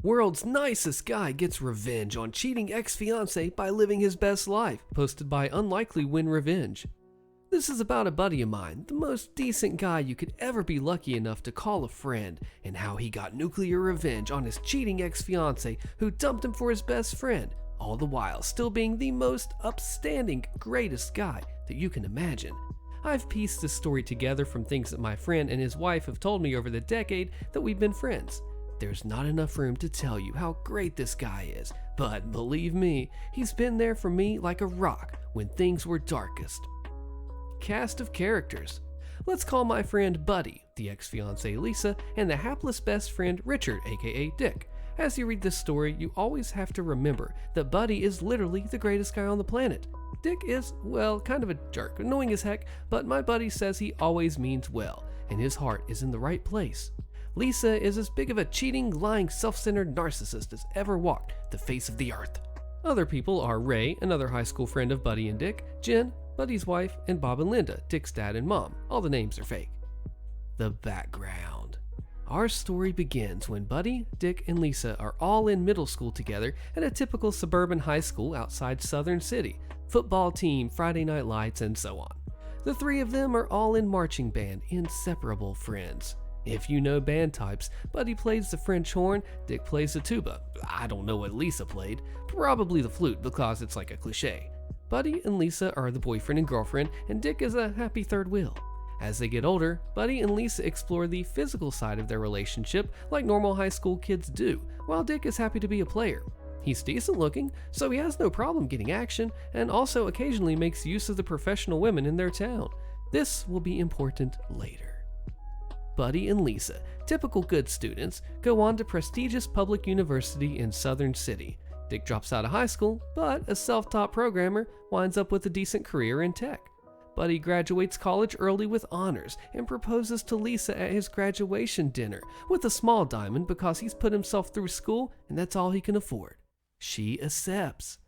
World's nicest guy gets revenge on cheating ex-fiancée by living his best life, posted by Unlikely Win Revenge. This is about a buddy of mine, the most decent guy you could ever be lucky enough to call a friend, and how he got nuclear revenge on his cheating ex-fiancée who dumped him for his best friend, all the while still being the most upstanding, greatest guy that you can imagine. I've pieced this story together from things that my friend and his wife have told me over the decade that we've been friends. There's not enough room to tell you how great this guy is, but believe me, he's been there for me like a rock when things were darkest. Cast of characters. Let's call my friend Buddy, the ex-fiancée Lisa, and the hapless best friend Richard, aka Dick. As you read this story, you always have to remember that Buddy is literally the greatest guy on the planet. Dick is, well, kind of a jerk, annoying as heck, but my buddy says he always means well, and his heart is in the right place. Lisa is as big of a cheating, lying, self-centered narcissist as ever walked the face of the earth. Other people are Ray, another high school friend of Buddy and Dick, Jen, Buddy's wife, and Bob and Linda, Dick's dad and mom. All the names are fake. The background. Our story begins when Buddy, Dick, and Lisa are all in middle school together at a typical suburban high school outside Southern City. Football team, Friday night lights, and so on. The three of them are all in marching band, inseparable friends. If you know band types, Buddy plays the French horn, Dick plays the tuba. I don't know what Lisa played, probably the flute because it's like a cliche. Buddy and Lisa are the boyfriend and girlfriend, and Dick is a happy third wheel. As they get older, Buddy and Lisa explore the physical side of their relationship like normal high school kids do, while Dick is happy to be a player. He's decent looking, so he has no problem getting action, and also occasionally makes use of the professional women in their town. This will be important later. Buddy and Lisa, typical good students, go on to prestigious public university in Southern City. Dick drops out of high school, but a self-taught programmer winds up with a decent career in tech. Buddy graduates college early with honors and proposes to Lisa at his graduation dinner with a small diamond because he's put himself through school and that's all he can afford. She accepts.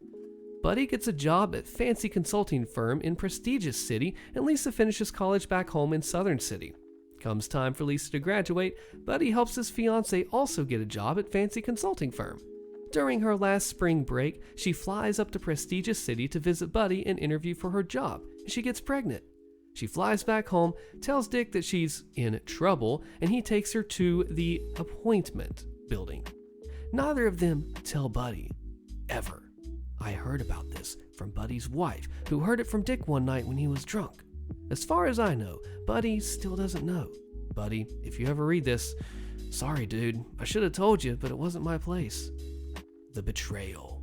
Buddy gets a job at fancy consulting firm in prestigious city, and Lisa finishes college back home in Southern City. Comes time for Lisa to graduate, Buddy helps his fiancée also get a job at fancy consulting firm. During her last spring break, she flies up to prestigious city to visit Buddy and interview for her job, and she gets pregnant. She flies back home, tells Dick that she's in trouble, and he takes her to the appointment building. Neither of them tell Buddy, ever. I heard about this from Buddy's wife, who heard it from Dick one night when he was drunk. As far as I know, Buddy still doesn't know. Buddy, if you ever read this, sorry dude, I should have told you, but it wasn't my place. The betrayal.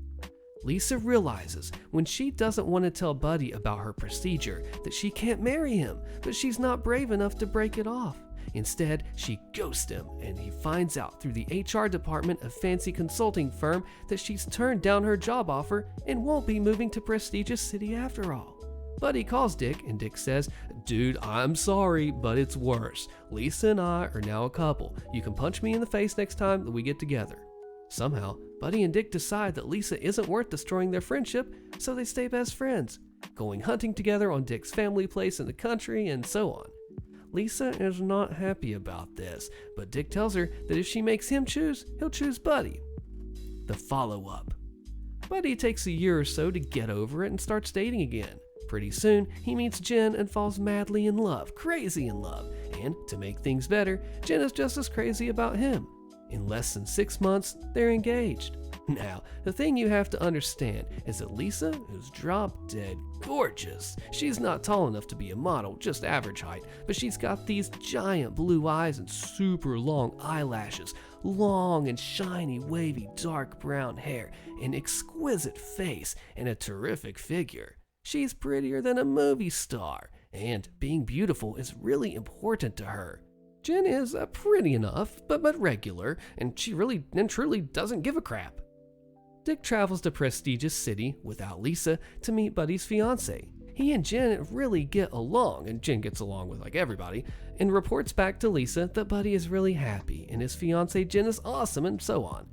Lisa realizes when she doesn't want to tell Buddy about her procedure that she can't marry him, but she's not brave enough to break it off. Instead, she ghosts him, and he finds out through the HR department of fancy consulting firm that she's turned down her job offer and won't be moving to prestigious city after all. Buddy calls Dick, and Dick says, "Dude, I'm sorry, but it's worse. Lisa and I are now a couple. You can punch me in the face next time that we get together." Somehow, Buddy and Dick decide that Lisa isn't worth destroying their friendship, so they stay best friends, going hunting together on Dick's family place in the country and so on. Lisa is not happy about this, but Dick tells her that if she makes him choose, he'll choose Buddy. The follow-up. Buddy takes a year or so to get over it and starts dating again. Pretty soon, he meets Jen and falls madly in love, crazy in love, and to make things better, Jen is just as crazy about him. In less than 6 months, they're engaged. Now, the thing you have to understand is that Lisa is drop-dead gorgeous. She's not tall enough to be a model, just average height, but she's got these giant blue eyes and super long eyelashes, long and shiny, wavy, dark brown hair, an exquisite face, and a terrific figure. She's prettier than a movie star, and being beautiful is really important to her. Jen is pretty enough, but regular, and she really and truly doesn't give a crap. Dick travels to prestigious city without Lisa to meet Buddy's fiancée. He and Jen really get along, and Jen gets along with like everybody, and reports back to Lisa that Buddy is really happy, and his fiancée Jen is awesome, and so on.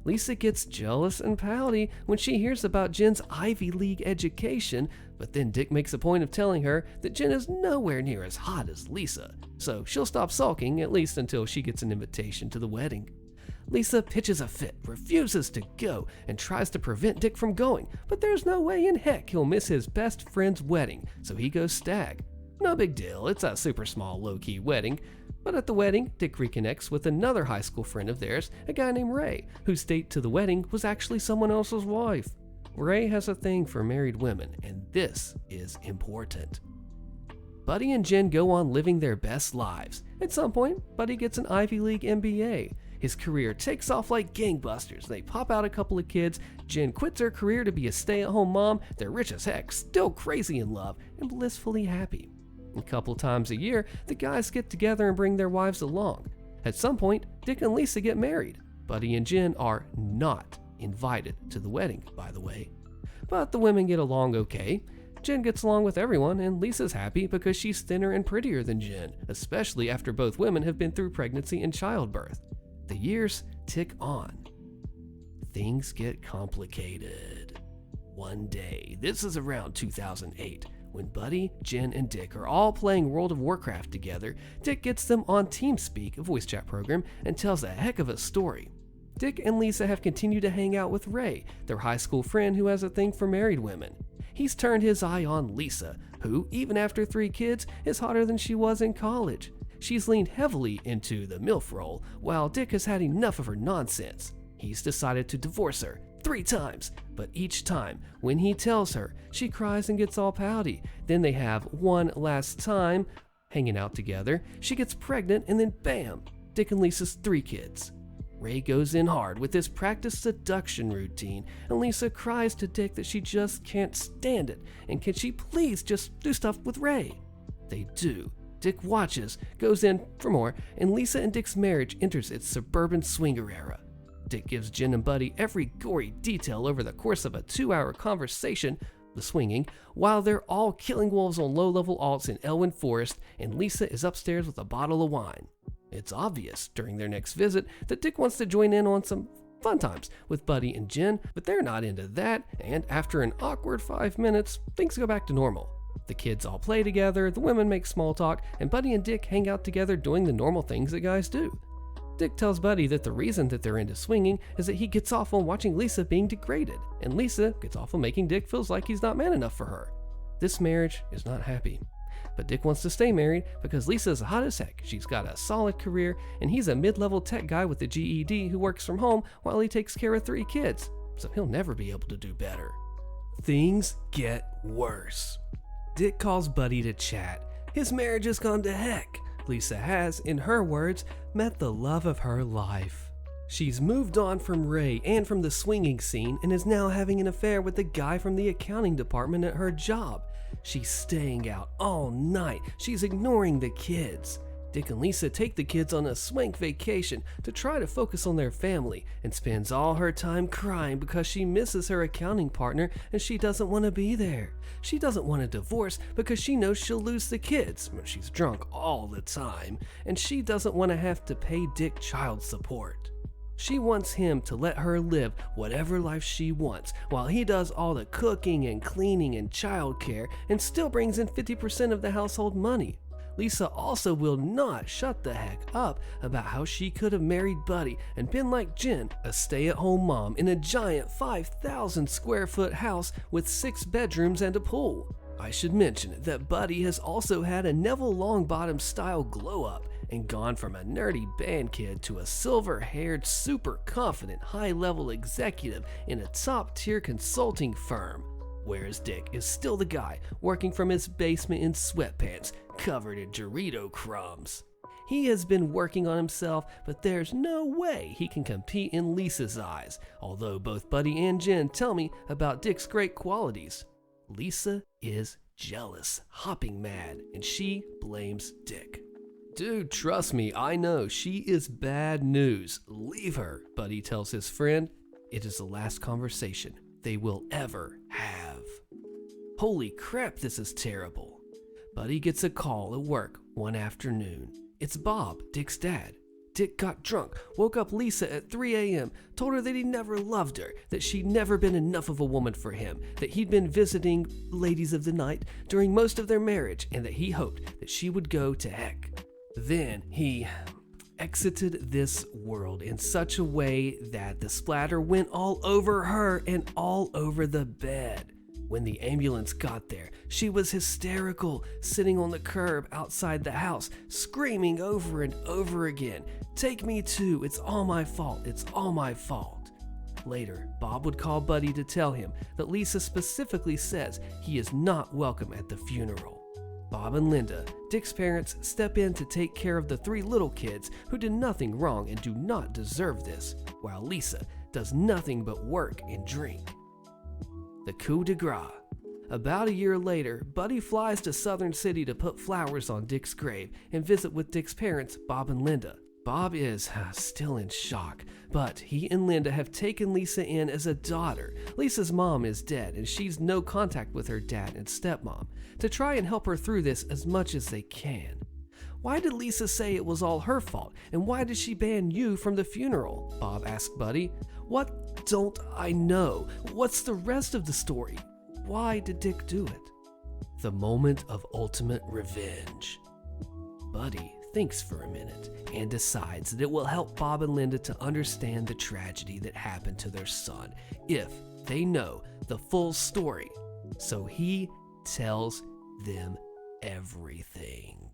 Lisa gets jealous and pouty when she hears about Jen's Ivy League education, but then Dick makes a point of telling her that Jen is nowhere near as hot as Lisa, so she'll stop sulking at least until she gets an invitation to the wedding. Lisa pitches a fit, refuses to go, and tries to prevent Dick from going, but there's no way in heck he'll miss his best friend's wedding, so he goes stag. No big deal, it's a super small low-key wedding. But at the wedding, Dick reconnects with another high school friend of theirs, a guy named Ray, whose date to the wedding was actually someone else's wife. Ray has a thing for married women, and this is important. Buddy and Jen go on living their best lives. At some point, Buddy gets an Ivy League MBA. His career takes off like gangbusters. They pop out a couple of kids. Jen quits her career to be a stay-at-home mom. They're rich as heck, still crazy in love, and blissfully happy. A couple times a year, the guys get together and bring their wives along. At some point, Dick and Lisa get married. Buddy and Jen are not invited to the wedding, by the way. But the women get along okay. Jen gets along with everyone, and Lisa's happy because she's thinner and prettier than Jen, especially after both women have been through pregnancy and childbirth. The years tick on. Things get complicated. One day, this is around 2008, when Buddy, Jen, and Dick are all playing World of Warcraft together. Dick gets them on TeamSpeak, a voice chat program, and tells a heck of a story. Dick and Lisa have continued to hang out with Ray, their high school friend who has a thing for married women. He's turned his eye on Lisa, who, even after 3 kids, is hotter than she was in college. She's leaned heavily into the MILF role, while Dick has had enough of her nonsense. He's decided to divorce her 3 times, but each time, when he tells her, she cries and gets all pouty. Then they have one last time, hanging out together. She gets pregnant, and then bam, Dick and Lisa's 3 kids. Ray goes in hard with his practice seduction routine, and Lisa cries to Dick that she just can't stand it, and can she please just do stuff with Ray? They do. Dick watches, goes in for more, and Lisa and Dick's marriage enters its suburban swinger era. Dick gives Jen and Buddy every gory detail over the course of a 2-hour conversation, the swinging, while they're all killing wolves on low-level alts in Elwyn Forest, and Lisa is upstairs with a bottle of wine. It's obvious during their next visit that Dick wants to join in on some fun times with Buddy and Jen, but they're not into that, and after an awkward 5 minutes, things go back to normal. The kids all play together, the women make small talk, and Buddy and Dick hang out together doing the normal things that guys do. Dick tells Buddy that the reason that they're into swinging is that he gets off on watching Lisa being degraded, and Lisa gets off on making Dick feels like he's not man enough for her. This marriage is not happy. But Dick wants to stay married because Lisa's hot as heck. She's got a solid career, and he's a mid-level tech guy with a GED who works from home while he takes care of 3 kids, so he'll never be able to do better. Things get worse. Dick calls Buddy to chat. His marriage has gone to heck. Lisa has, in her words, met the love of her life. She's moved on from Ray and from the swinging scene and is now having an affair with the guy from the accounting department at her job. She's staying out all night. She's ignoring the kids. Dick and Lisa take the kids on a swank vacation to try to focus on their family, and spends all her time crying because she misses her accounting partner and she doesn't want to be there. She doesn't want a divorce because she knows she'll lose the kids. She's drunk all the time, and she doesn't want to have to pay Dick child support. She wants him to let her live whatever life she wants, while he does all the cooking and cleaning and childcare and still brings in 50% of the household money. Lisa also will not shut the heck up about how she could have married Buddy and been like Jen, a stay-at-home mom in a giant 5,000 square foot house with 6 bedrooms and a pool. I should mention that Buddy has also had a Neville Longbottom style glow up and gone from a nerdy band kid to a silver-haired, super confident, high-level executive in a top-tier consulting firm. Whereas Dick is still the guy working from his basement in sweatpants, covered in Dorito crumbs. He has been working on himself, but there's no way he can compete in Lisa's eyes, although both Buddy and Jen tell me about Dick's great qualities. Lisa is jealous, hopping mad, and she blames Dick. Dude, trust me, I know, she is bad news. Leave her, Buddy tells his friend. It is the last conversation they will ever have. Holy crap, this is terrible. Buddy gets a call at work one afternoon. It's Bob, Dick's dad. Dick got drunk, woke up Lisa at 3 a.m., told her that he never loved her, that she'd never been enough of a woman for him, that he'd been visiting ladies of the night during most of their marriage, and that he hoped that she would go to heck. Then he exited this world in such a way that the splatter went all over her and all over the bed. When the ambulance got there, she was hysterical, sitting on the curb outside the house, screaming over and over again, "Take me too, it's all my fault, it's all my fault." Later, Bob would call Buddy to tell him that Lisa specifically says he is not welcome at the funeral. Bob and Linda, Dick's parents, step in to take care of the 3 little kids who did nothing wrong and do not deserve this, while Lisa does nothing but work and drink. The coup de grace. About a year later, Buddy flies to Southern City to put flowers on Dick's grave and visit with Dick's parents, Bob and Linda. Bob is still in shock, but he and Linda have taken Lisa in as a daughter. Lisa's mom is dead and she's no contact with her dad and stepmom, to try and help her through this as much as they can. Why did Lisa say it was all her fault, and why did she ban you from the funeral? Bob asked Buddy. What don't I know? What's the rest of the story? Why did Dick do it? The moment of ultimate revenge. Buddy thinks for a minute and decides that it will help Bob and Linda to understand the tragedy that happened to their son if they know the full story. So he tells them everything.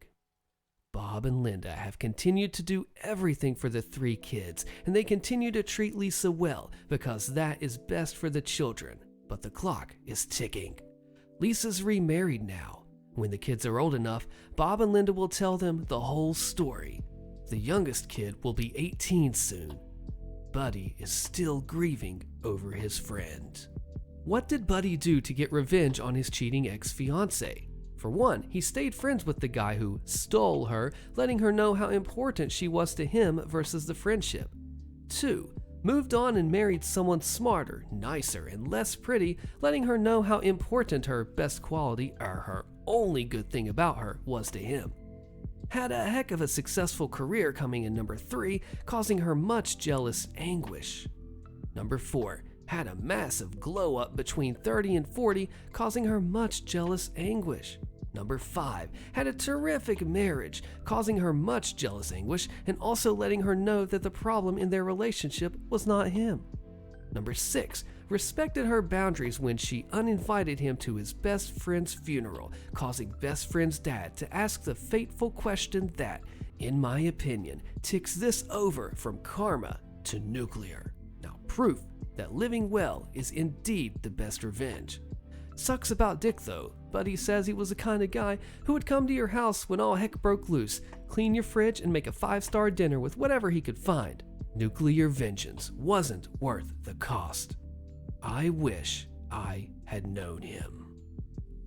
Bob and Linda have continued to do everything for the 3 kids, and they continue to treat Lisa well because that is best for the children. But the clock is ticking. Lisa's remarried now. When the kids are old enough, Bob and Linda will tell them the whole story. The youngest kid will be 18 soon. Buddy is still grieving over his friend. What did Buddy do to get revenge on his cheating ex-fiancée? For one, he stayed friends with the guy who stole her, letting her know how important she was to him versus the friendship. 2, moved on and married someone smarter, nicer, and less pretty, letting her know how important her best quality, or her only good thing about her, was to him. Had a heck of a successful career coming in number 3, causing her much jealous anguish. Number 4, had a massive glow up between 30 and 40, causing her much jealous anguish. Number 5, had a terrific marriage, causing her much jealous anguish and also letting her know that the problem in their relationship was not him. Number 6, respected her boundaries when she uninvited him to his best friend's funeral, causing best friend's dad to ask the fateful question that, in my opinion, ticks this over from karma to nuclear. Now, proof that living well is indeed the best revenge. Sucks about Dick though, but he says he was the kind of guy who would come to your house when all heck broke loose, clean your fridge and make a 5-star dinner with whatever he could find. Nuclear vengeance wasn't worth the cost. I wish I had known him.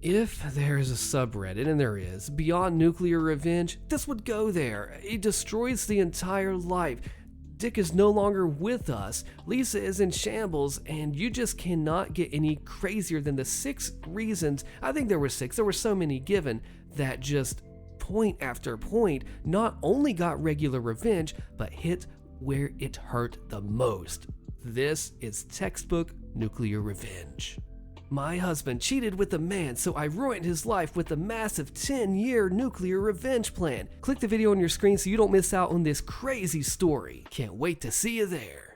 If there is a subreddit, and there is, beyond nuclear revenge, this would go there. It destroys the entire life. Dick is no longer with us, Lisa is in shambles, and you just cannot get any crazier than the 6 reasons, I think there were 6, there were so many given, that just point after point not only got regular revenge, but hit where it hurt the most. This is textbook nuclear revenge. My husband cheated with a man, so I ruined his life with a massive 10-year nuclear revenge plan. Click the video on your screen so you don't miss out on this crazy story. Can't wait to see you there.